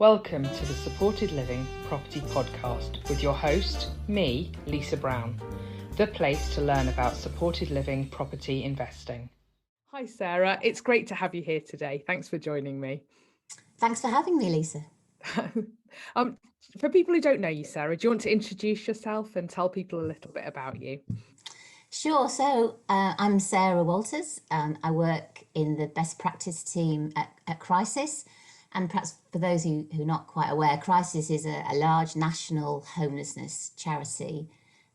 Welcome to the Supported Living Property Podcast with your host, me, Lisa Brown, the place to learn about supported living property investing. Hi Sarah, it's great to have you here today. Thanks for joining me. Thanks for having me, Lisa. For people who don't know you, Sarah, do you want to introduce yourself and tell people a little bit about you? Sure. So I'm Sarah Walters. I work in the best practice team at Crisis. And perhaps for those who are not quite aware, Crisis is a large national homelessness charity.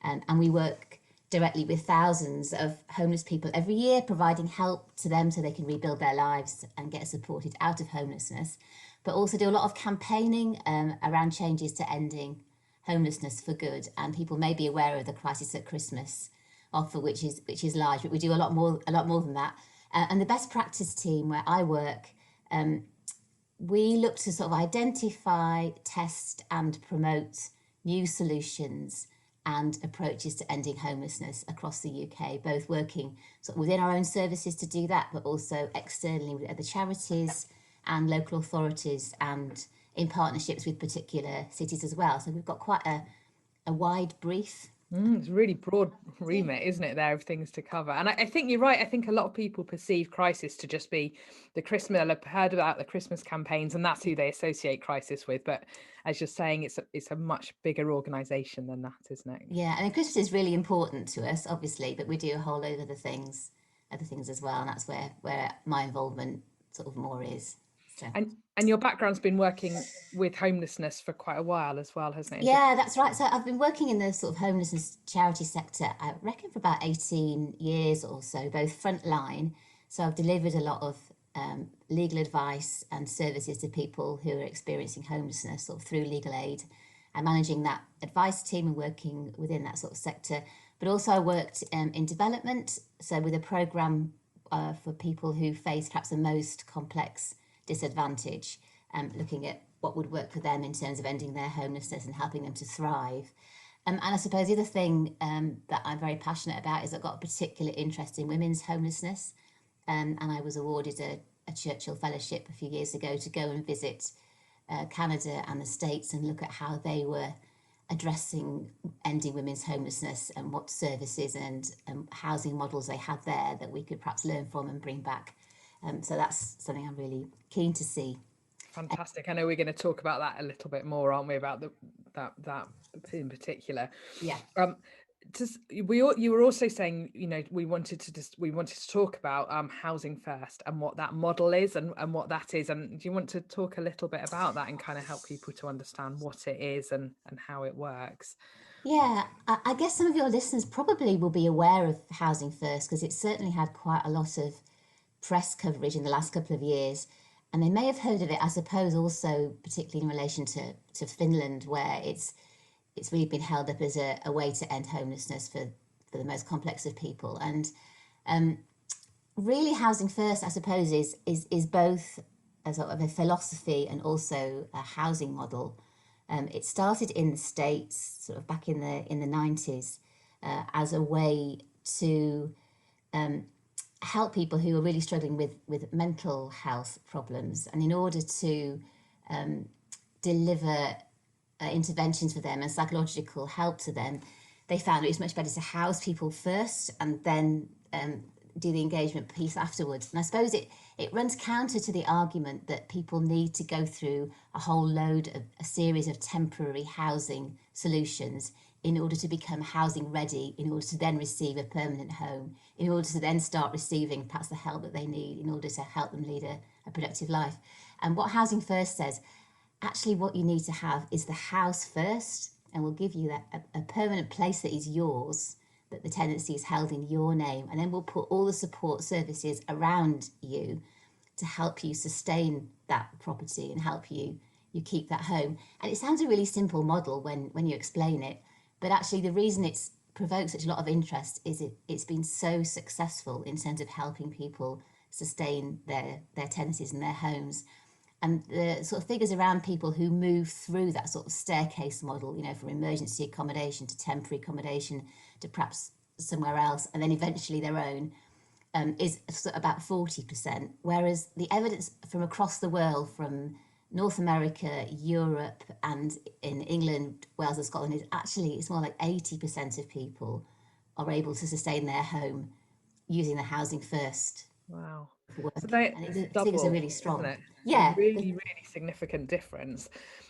And we work directly with thousands of homeless people every year, providing help to them so they can rebuild their lives and get supported out of homelessness. But also do a lot of campaigning around changes to ending homelessness for good. And people may be aware of the Crisis at Christmas offer, which is large, but we do a lot more than that. And the best practice team where I work, we look to sort of identify, test and promote new solutions and approaches to ending homelessness across the UK, both working sort of within our own services to do that, but also externally with other charities and local authorities and in partnerships with particular cities as well. So we've got quite a wide brief. It's a really broad remit, isn't it, there, of things to cover. And I think you're right. I think a lot of people perceive Crisis to just be the Christmas, they've heard about the Christmas campaigns and that's who they associate Crisis with. But as you're saying, it's a much bigger organisation than that, isn't it? Yeah, I mean, Christmas is really important to us, obviously, but we do a whole load of other things as well. And that's where my involvement sort of more is. So. And your background's been working with homelessness for quite a while as well, hasn't it? Yeah, that's right. So I've been working in the sort of homelessness charity sector, I reckon, for about 18 years or so, both frontline. So I've delivered a lot of legal advice and services to people who are experiencing homelessness sort of through legal aid and managing that advice team and working within that sort of sector. But also I worked in development, so with a programme for people who face perhaps the most complex disadvantage, looking at what would work for them in terms of ending their homelessness and helping them to thrive. And I suppose the other thing that I'm very passionate about is I've got a particular interest in women's homelessness. And I was awarded a Churchill Fellowship a few years ago to go and visit Canada and the States and look at how they were addressing ending women's homelessness and what services and housing models they had there that we could perhaps learn from and bring back. So that's something I'm really keen to see. Fantastic. I know we're going to talk about that a little bit more, aren't we, about that in particular. Yeah. You were also saying, we wanted to talk about housing first and what that model is and what that is. And do you want to talk a little bit about that and kind of help people to understand what it is and how it works? Yeah, I guess some of your listeners probably will be aware of Housing First because it's certainly had quite a lot of press coverage in the last couple of years. And they may have heard of it, I suppose, also particularly in relation to Finland, where it's really been held up as a way to end homelessness for the most complex of people. And really, Housing First, I suppose, is both a sort of a philosophy and also a housing model. It started in the States, sort of back in the 90s, as a way to help people who are really struggling with mental health problems. And in order to deliver interventions for them and psychological help to them, they found it was much better to house people first and then do the engagement piece afterwards. And I suppose it runs counter to the argument that people need to go through a series of temporary housing solutions in order to become housing ready, in order to then receive a permanent home, in order to then start receiving perhaps the help that they need in order to help them lead a productive life. And what Housing First says, actually what you need to have is the house first, and we'll give you a permanent place that is yours, that the tenancy is held in your name, and then we'll put all the support services around you to help you sustain that property and help you keep that home. And it sounds a really simple model when you explain it, but actually the reason it's provoked such a lot of interest is it's been so successful in terms of helping people sustain their tenancies and their homes. And the sort of figures around people who move through that sort of staircase model, from emergency accommodation to temporary accommodation to perhaps somewhere else, and then eventually their own, is about 40%. Whereas the evidence from across the world, from North America, Europe, and in England, Wales, and Scotland is actually, it's more like 80% of people are able to sustain their home using the housing first Wow. for So work. And it's the figures are double, really isn't strong. it? A Yeah, really, really significant difference.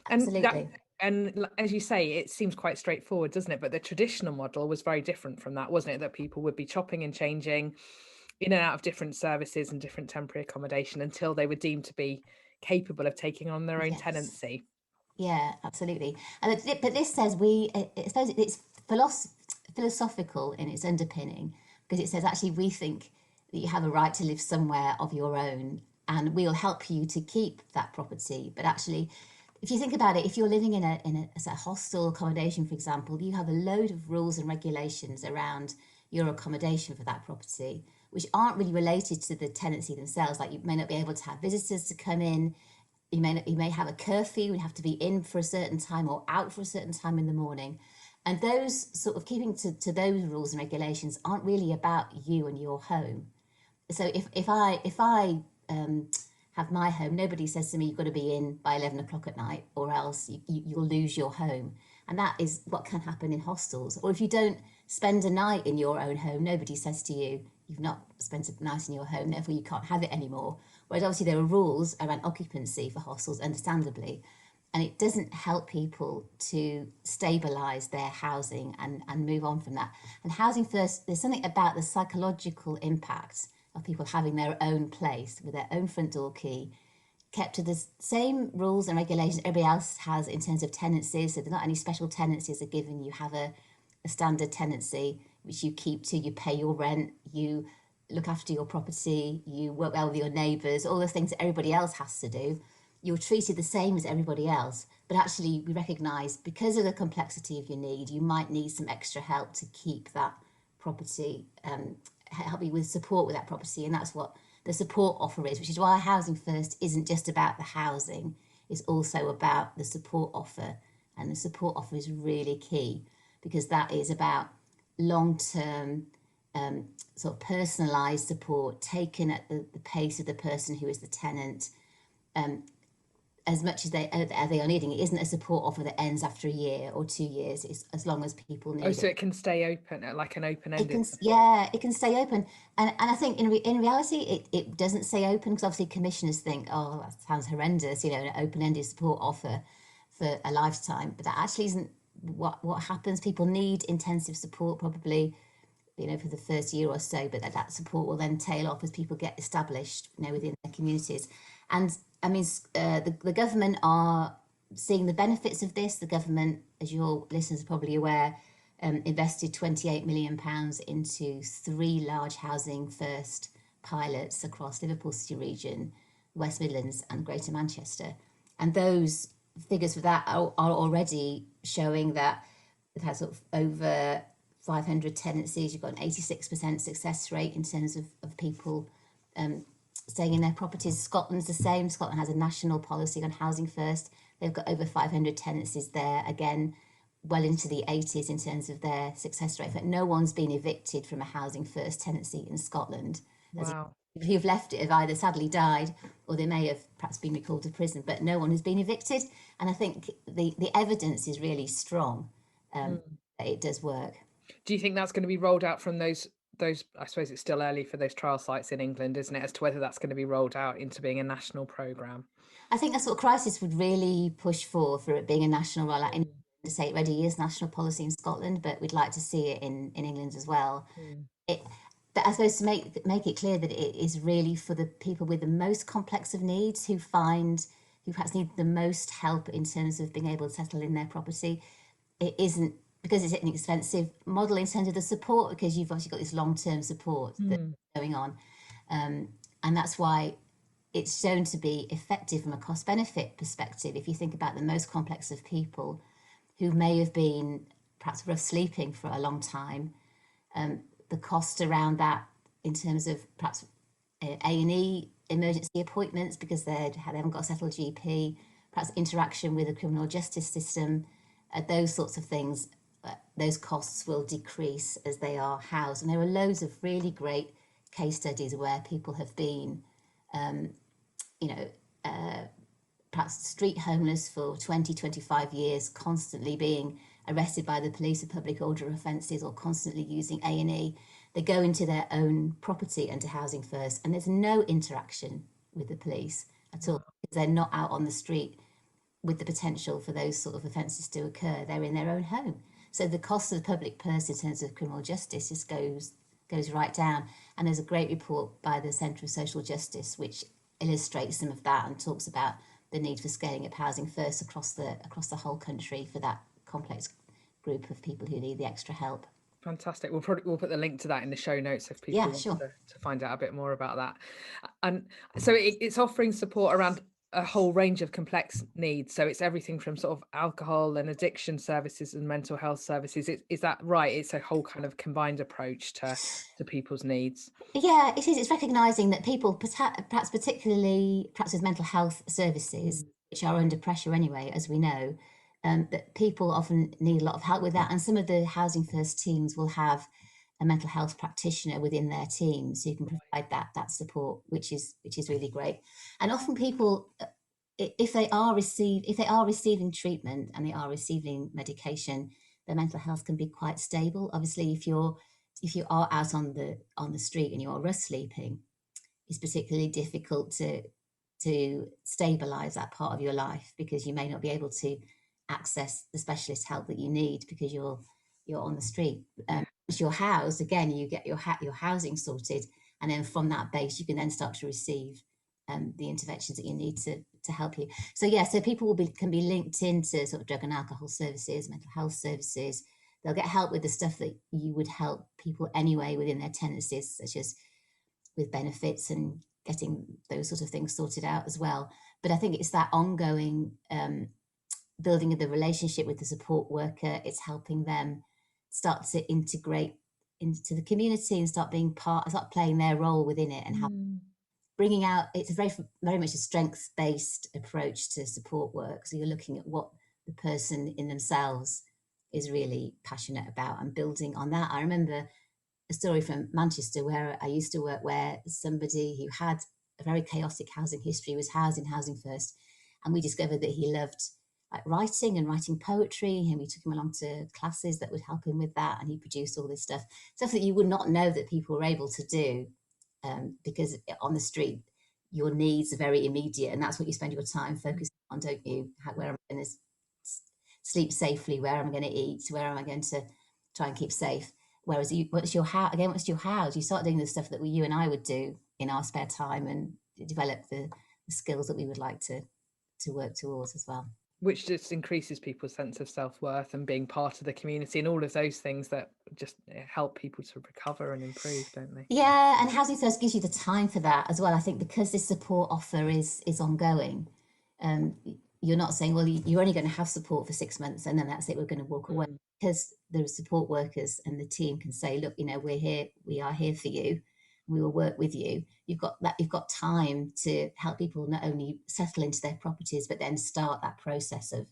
And that, absolutely. and as you say, it seems quite straightforward, doesn't it? But the traditional model was very different from that, wasn't it? That people would be chopping and changing in and out of different services and different temporary accommodation until they were deemed to be capable of taking on their own Yes. tenancy. Yeah, absolutely. But this says I suppose it's philosophical in its underpinning, because it says actually we think that you have a right to live somewhere of your own, and we'll help you to keep that property. But actually, if you think about it, if you're living in a hostel accommodation, for example, you have a load of rules and regulations around your accommodation for that property, which aren't really related to the tenancy themselves. Like you may not be able to have visitors to come in, you may have a curfew and have to be in for a certain time or out for a certain time in the morning. And those sort of keeping to those rules and regulations aren't really about you and your home. So if I have my home, nobody says to me you've got to be in by 11 o'clock at night or else you'll lose your home. And that is what can happen in hostels. Or if you don't spend a night in your own home, nobody says to you you've not spent a night in your home, therefore you can't have it anymore. Whereas obviously there are rules around occupancy for hostels, understandably, and it doesn't help people to stabilise their housing and move on from that. And housing first, there's something about the psychological impact of people having their own place with their own front door key, kept to the same rules and regulations everybody else has in terms of tenancies. So there's not any special tenancies are given. You have a standard tenancy which you keep to, you pay your rent, you look after your property, you work well with your neighbours, all the things that everybody else has to do. You're treated the same as everybody else. But actually we recognise because of the complexity of your need, you might need some extra help to keep that property, help you with support with that property. And that's what the support offer is, which is why Housing First isn't just about the housing, it's also about the support offer. And the support offer is really key because that is about long-term sort of personalised support taken at the pace of the person who is the tenant, as much as they are needing. It isn't a support offer that ends after a year or 2 years. It's as long as people Oh, need so it. it can stay open, like an It open-ended can, support. yeah, it can stay open, and I think in reality it doesn't stay open because obviously commissioners think, oh, that sounds horrendous, you know, an open-ended support offer for a lifetime, but that actually isn't what happens. People need intensive support probably, you know, for the first year or so, but that support will then tail off as people get established, you know, within their communities. And I mean, the government are seeing the benefits of this. The government, as your listeners are probably aware, invested £28 million into 3 large housing first pilots across Liverpool City region, West Midlands, and Greater Manchester. And those figures for that are already showing that it has sort of over 500 tenancies. You've got an 86% success rate in terms of people staying in their properties. Scotland's the same. Scotland has a national policy on housing first. They've got over 500 tenancies there. Again, well into the 80s in terms of their success rate. But no one's been evicted from a housing first tenancy in Scotland. As Wow. who've left it have either sadly died or they may have perhaps been recalled to prison, but no one has been evicted. And I think the evidence is really strong that it does work. Do you think that's going to be rolled out from those, I suppose it's still early for those trial sites in England, isn't it, as to whether that's going to be rolled out into being a national programme? I think that's what Crisis would really push for it being a national rollout in to say it already is national policy in Scotland, but we'd like to see it in England as well. Mm. It, but I suppose to make it clear that it is really for the people with the most complex of needs who perhaps need the most help in terms of being able to settle in their property. It isn't because it's an expensive model in terms of the support, because you've obviously got this long-term support that's going on, and that's why it's shown to be effective from a cost benefit perspective. If you think about the most complex of people who may have been perhaps rough sleeping for a long time, the cost around that in terms of perhaps A&E emergency appointments because they haven't got a settled GP, perhaps interaction with the criminal justice system, those sorts of things, those costs will decrease as they are housed. And there are loads of really great case studies where people have been, perhaps street homeless for 20, 25 years, constantly being arrested by the police for public order offences or constantly using A&E. They go into their own property under Housing First, and there's no interaction with the police at all, because they're not out on the street with the potential for those sort of offences to occur. They're in their own home. So the cost of the public purse in terms of criminal justice just goes right down. And there's a great report by the Centre of Social Justice which illustrates some of that and talks about the need for scaling up Housing First across the whole country for that complex group of people who need the extra help. Fantastic. We'll put the link to that in the show notes if people Yeah, want sure. to find out a bit more about that. And so it's offering support around a whole range of complex needs. So it's everything from sort of alcohol and addiction services and mental health services. Is that right? It's a whole kind of combined approach to people's needs. Yeah, it is. It's recognising that people, perhaps particularly perhaps with mental health services, which are under pressure anyway, as we know, that people often need a lot of help with that. And some of the Housing First teams will have a mental health practitioner within their team, so you can provide that support, which is really great. And often people, if they are receiving treatment and they are receiving medication, their mental health can be quite stable. Obviously, if you are out on the street and you're rough sleeping, it's particularly difficult to stabilize that part of your life, because you may not be able to access the specialist help that you need because you're on the street. Once you're housed, again, you get your housing sorted, and then from that base, you can then start to receive the interventions that you need to help you. So yeah, so people can be linked into sort of drug and alcohol services, mental health services. They'll get help with the stuff that you would help people anyway within their tenancies, such as with benefits and getting those sort of things sorted out as well. But I think it's that ongoing building of the relationship with the support worker. It's helping them start to integrate into the community and start playing their role within it, and bringing out. It's a very much a strengths-based approach to support work. So you're looking at what the person in themselves is really passionate about and building on that. I remember a story from Manchester where I used to work, where somebody who had a very chaotic housing history was housed in Housing First, and we discovered that he loved like writing and writing poetry, and we took him along to classes that would help him with that, and he produced all this stuff that you would not know that people were able to do, because on the street your needs are very immediate, and that's what you spend your time focusing on, don't you? Where am I going to sleep safely? Where am I going to eat? Where am I going to try and keep safe? Whereas once you're housed, you start doing the stuff that you and I would do in our spare time, and develop the skills that we would like to work towards as well. Which just increases people's sense of self-worth and being part of the community and all of those things that just help people to recover and improve, don't they? Yeah, and Housing First gives you the time for that as well. I think because this support offer is ongoing, you're not saying, well, you're only going to have support for 6 months and then that's it, we're going to walk away. Because the support workers and the team can say, look, we are here for you, we will work with you. You've got time to help people not only settle into their properties, but then start that process of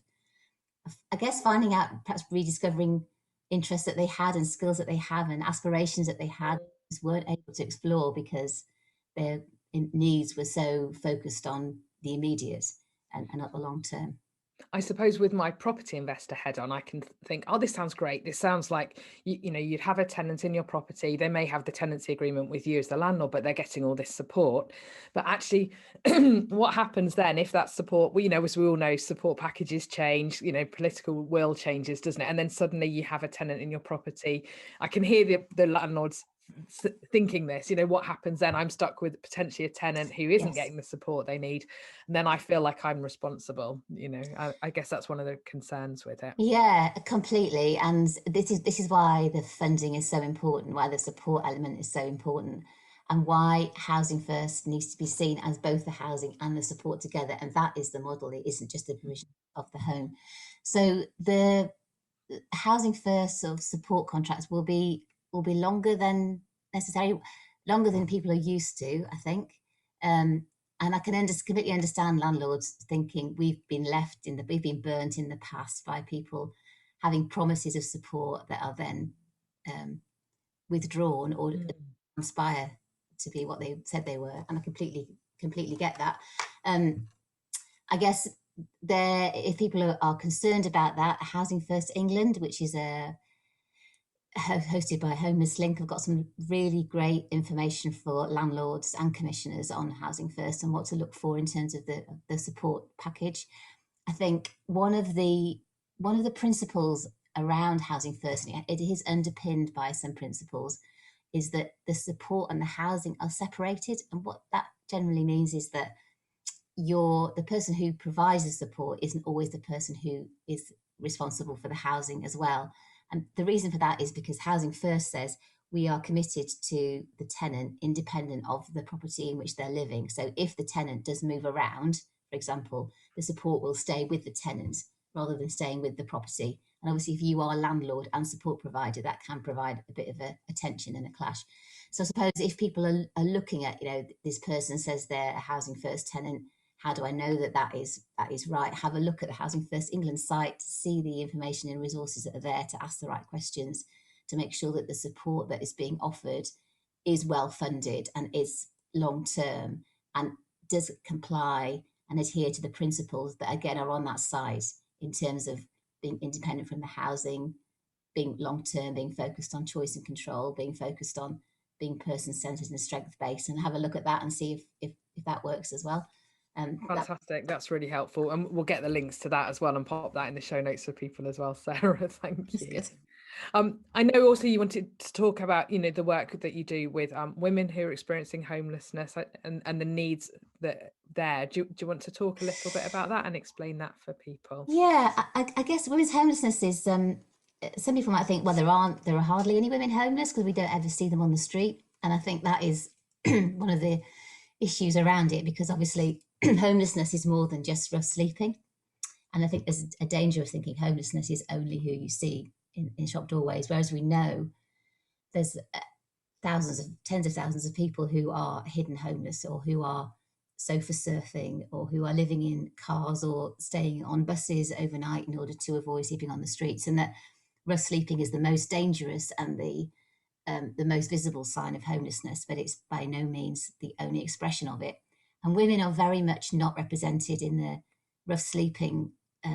I guess finding out, perhaps rediscovering interests that they had and skills that they have and aspirations that they had, just weren't able to explore because their needs were so focused on the immediate and not the long term. I suppose with my property investor head on, I can think, oh, this sounds great. This sounds like, you'd have a tenant in your property. They may have the tenancy agreement with you as the landlord, but they're getting all this support. But actually, what happens then if that support, as we all know, support packages change, political will changes, doesn't it? And then suddenly you have a tenant in your property. I can hear the landlords thinking this, what happens then? I'm stuck with potentially a tenant who isn't getting the support they need, and then I feel like I'm responsible. I guess that's one of the concerns with it. Yeah, completely. And this is why the funding is so important, why the support element is so important, and why Housing First needs to be seen as both the housing and the support together. And that is the model. It isn't just the provision of the home. So the Housing First sort of support contracts will be longer than people are used to, I think. And I can completely understand landlords thinking we've been burnt in the past by people having promises of support that are then withdrawn or transpire to be what they said they were. And I completely get that. I guess if people are concerned about that, Housing First England, which is hosted by Homeless Link, have got some really great information for landlords and commissioners on Housing First and what to look for in terms of the support package. I think one of the principles around Housing First, and it is underpinned by some principles, is that the support and the housing are separated. And what that generally means is that the person who provides the support isn't always the person who is responsible for the housing as well. And the reason for that is because Housing First says we are committed to the tenant independent of the property in which they're living. So if the tenant does move around, for example, the support will stay with the tenant rather than staying with the property. And obviously, if you are a landlord and support provider, that can provide a bit of a tension and a clash. So I suppose if people are looking at, this person says they're a Housing First tenant, how do I know that is right? Have a look at the Housing First England site to see the information and resources that are there to ask the right questions, to make sure that the support that is being offered is well funded and is long term and does comply and adhere to the principles that again are on that site in terms of being independent from the housing, being long term, being focused on choice and control, being focused on being person centered and strength based, and have a look at that and see if that works as well. Fantastic. That's really helpful. And we'll get the links to that as well and pop that in the show notes for people as well, Sarah. Thank you. Good. I know also you wanted to talk about, the work that you do with women who are experiencing homelessness and the needs that there. Do you want to talk a little bit about that and explain that for people? Yeah, I guess women's homelessness is, some people might think, well, there are hardly any women homeless because we don't ever see them on the street. And I think that is one of the issues around it, because obviously homelessness is more than just rough sleeping. And I think there's a danger of thinking homelessness is only who you see in shop doorways, whereas we know there's tens of thousands of people who are hidden homeless, or who are sofa surfing, or who are living in cars or staying on buses overnight in order to avoid sleeping on the streets. And that rough sleeping is the most dangerous and the most visible sign of homelessness, but it's by no means the only expression of it. And women are very much not represented in the rough sleeping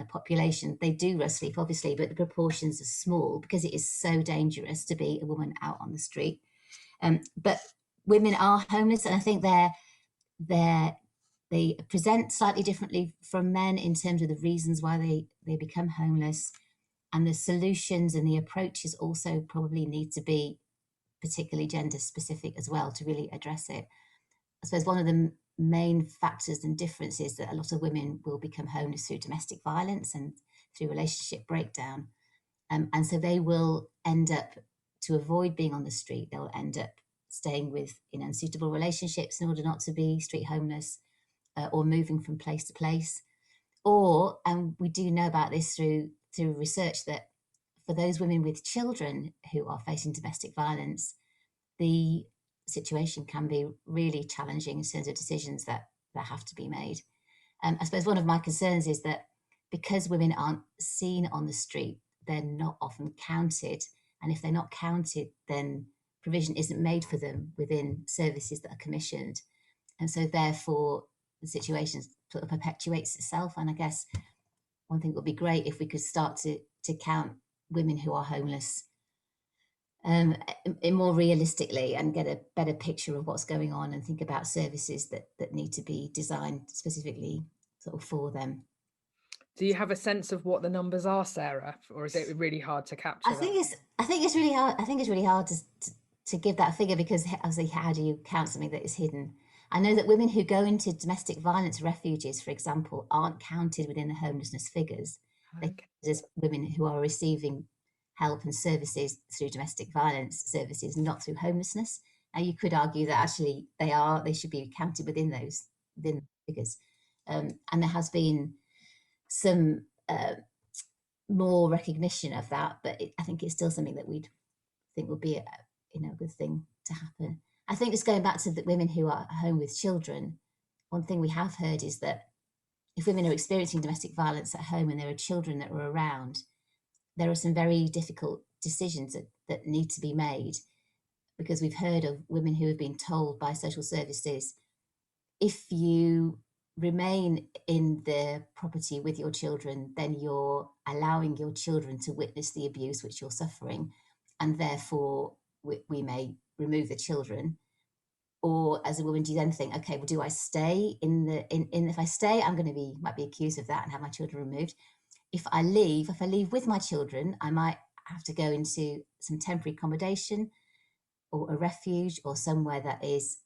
population. They do rough sleep, obviously, but the proportions are small because it is so dangerous to be a woman out on the street. But women are homeless, and I think they present slightly differently from men in terms of the reasons why they become homeless, and the solutions and the approaches also probably need to be particularly gender specific as well to really address it. I suppose one of the main factors and differences that a lot of women will become homeless through domestic violence and through relationship breakdown. And so they will end up, to avoid being on the street, they'll end up staying in unsuitable relationships in order not to be street homeless, or moving from place to place. Or, and we do know about this through research, that for those women with children who are facing domestic violence, the situation can be really challenging in terms of decisions that have to be made. I suppose one of my concerns is that because women aren't seen on the street, they're not often counted. And if they're not counted, then provision isn't made for them within services that are commissioned. And so therefore, the situation sort of perpetuates itself. And I guess one thing would be great if we could start to count women who are homeless more realistically, and get a better picture of what's going on, and think about services that need to be designed specifically sort of for them. Do you have a sense of what the numbers are, Sarah, or is it really hard to capture? I think it's really hard. I think it's really hard to give that figure, because obviously, how do you count something that is hidden? I know that women who go into domestic violence refuges, for example, aren't counted within the homelessness figures. Okay. There's women who are receiving help and services through domestic violence services, not through homelessness. And you could argue that actually they should be counted within the figures. And there has been some more recognition of that, but I think it's still something that we'd think would be a good thing to happen. I think just going back to the women who are at home with children, one thing we have heard is that if women are experiencing domestic violence at home and there are children that are around, there are some very difficult decisions that need to be made, because we've heard of women who have been told by social services, if you remain in the property with your children, then you're allowing your children to witness the abuse which you're suffering, and therefore we may remove the children. Or as a woman, do you then think, okay, well, do I stay in if I stay, I'm going to might be accused of that and have my children removed. If I leave with my children, I might have to go into some temporary accommodation or a refuge or somewhere that is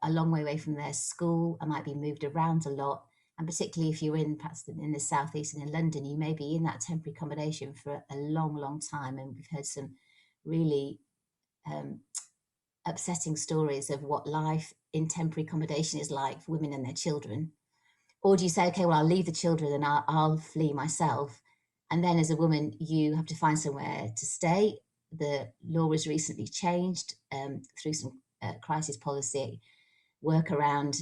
a long way away from their school. I might be moved around a lot. And particularly if you're perhaps in the southeast and in London, you may be in that temporary accommodation for a long, long time. And we've heard some really upsetting stories of what life in temporary accommodation is like for women and their children. Or do you say, okay, well, I'll leave the children and I'll flee myself? And then as a woman, you have to find somewhere to stay. The law was recently changed through some crisis policy work around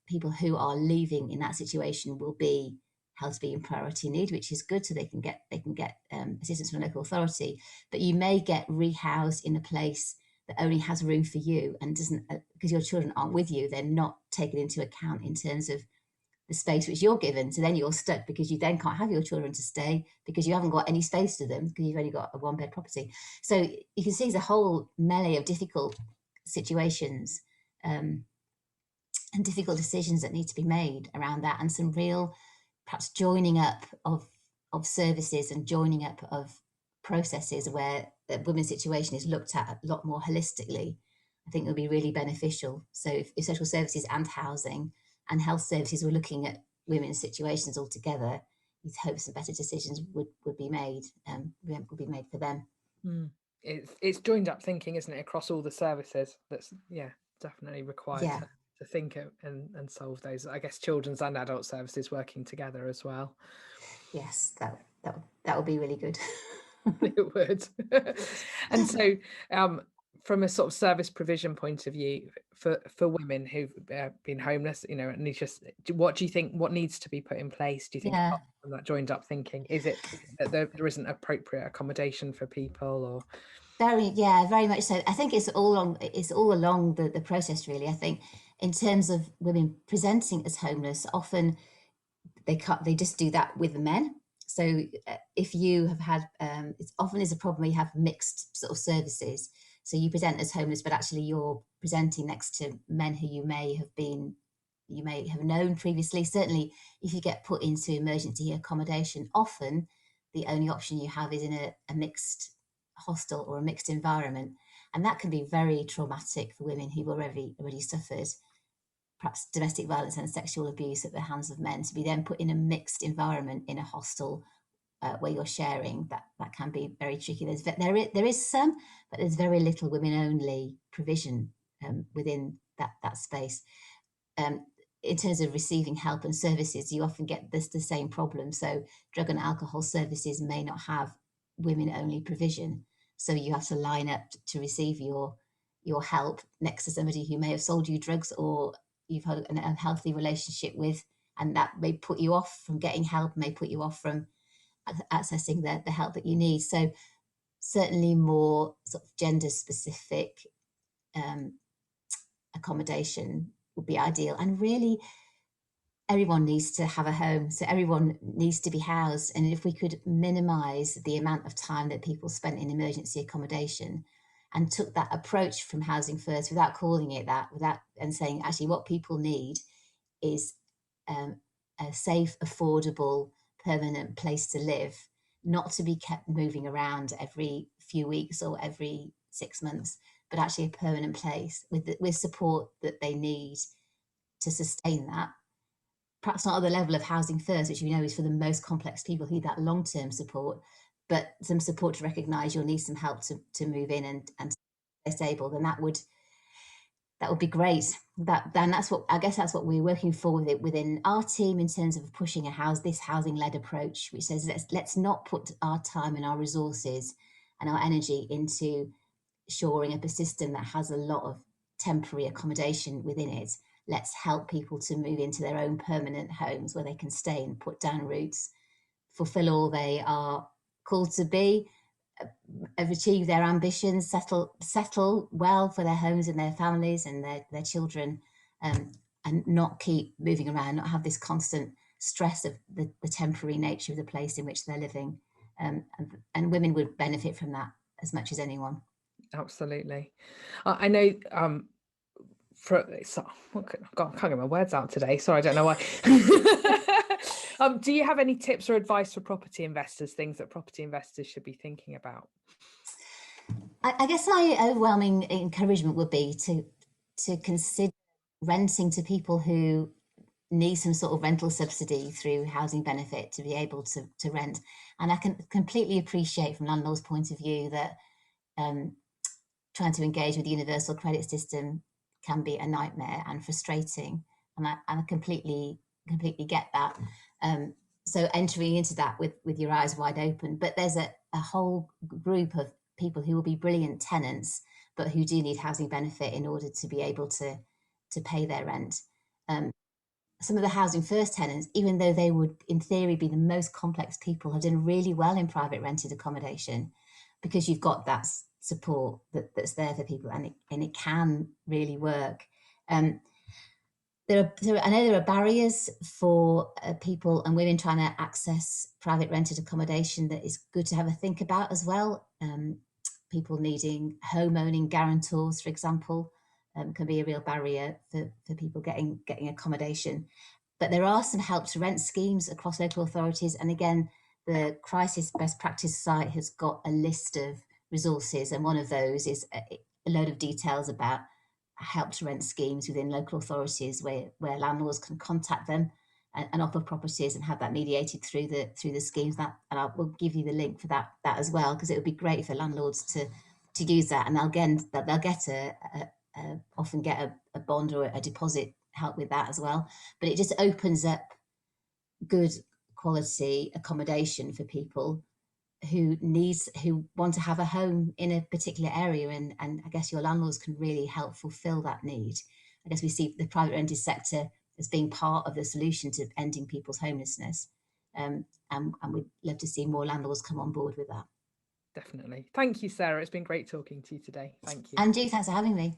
people who are leaving in that situation will be held to be in priority need, which is good, so they can get assistance from a local authority. But you may get rehoused in a place that only has room for you and doesn't, because your children aren't with you, they're not taken into account in terms of the space which you're given. So then you're stuck because you then can't have your children to stay because you haven't got any space to them because you've only got a one-bed property. So you can see there's a whole melee of difficult situations and difficult decisions that need to be made around that, and some real perhaps joining up of services and joining up of processes where the women's situation is looked at a lot more holistically. I think it would be really beneficial. So if social services and housing and health services were looking at women's situations all together, you'd hope some better decisions would be made for them. It's joined up thinking, isn't it, across all the services? That's definitely required to think of and solve those. I guess children's and adult services working together as well. Yes, that would be really good. It would. And so from a sort of service provision point of view for women who've been homeless, and it's just, what do you think, what needs to be put in place, do you think, apart from that joined up thinking? Is it that there isn't appropriate accommodation for people, or? Very much so. I think it's all along the process, really. I think in terms of women presenting as homeless, often they just do that with the men. So if you have had, it often is a problem where you have mixed sort of services. So you present as homeless, but actually you're presenting next to men who you may have known previously. Certainly, if you get put into emergency accommodation, often the only option you have is in a mixed hostel or a mixed environment. And that can be very traumatic for women who've already suffered perhaps domestic violence and sexual abuse at the hands of men, to be then put in a mixed environment in a hostel where you're sharing, that can be very tricky. There is some, but there's very little women only provision within that space. In terms of receiving help and services, you often get the same problem. So drug and alcohol services may not have women only provision. So you have to line up to receive your help next to somebody who may have sold you drugs or you've had an unhealthy relationship with, and that may put you off from getting help, may put you off from accessing the help that you need. So certainly more sort of gender specific accommodation would be ideal. And really, everyone needs to have a home, so everyone needs to be housed. And if we could minimize the amount of time that people spent in emergency accommodation and took that approach from Housing First without calling it that, and saying actually what people need is a safe, affordable, permanent place to live, not to be kept moving around every few weeks or every 6 months, but actually a permanent place with support that they need to sustain that. Perhaps not at the level of Housing First, which we know is for the most complex people who need that long-term support, but some support to recognise you'll need some help to move in and stay stable, then that would be great. That's what we're working for within our team in terms of pushing this housing-led approach, which says let's not put our time and our resources and our energy into shoring up a system that has a lot of temporary accommodation within it. Let's help people to move into their own permanent homes where they can stay and put down roots, fulfill all they are called to be, achieve their ambitions, settle well for their homes and their families and their children, and not keep moving around, not have this constant stress of the temporary nature of the place in which they're living. And women would benefit from that as much as anyone. Absolutely. I know God, I can't get my words out today. Sorry, I don't know why. Do you have any tips or advice for property investors, things that property investors should be thinking about? I guess my overwhelming encouragement would be to consider renting to people who need some sort of rental subsidy through housing benefit to be able to rent. And I can completely appreciate from landlords' point of view that trying to engage with the universal credit system can be a nightmare and frustrating. And I completely get that. So entering into that with your eyes wide open, but there's a whole group of people who will be brilliant tenants, but who do need housing benefit in order to be able to pay their rent. Some of the housing first tenants, even though they would in theory be the most complex people, have done really well in private rented accommodation, because you've got that support that's there for people, and it can really work. I know there are barriers for people and women trying to access private rented accommodation that is good to have a think about as well. People needing home owning guarantors, for example, can be a real barrier for people getting accommodation. But there are some help to rent schemes across local authorities. And again, the Crisis Best Practice site has got a list of resources, and one of those is a load of details about help to rent schemes within local authorities where landlords can contact them and offer properties and have that mediated through the schemes. That, and I will give you the link for that as well, because it would be great for landlords to use that, and they'll get often get a bond or a deposit help with that as well. But it just opens up good quality accommodation for people who want to have a home in a particular area, and I guess your landlords can really help fulfill that need. I guess we see the private rented sector as being part of the solution to ending people's homelessness, and we'd love to see more landlords come on board with that. Definitely. Thank you, Sarah. It's been great talking to you today. Thank you. Angie, thanks for having me.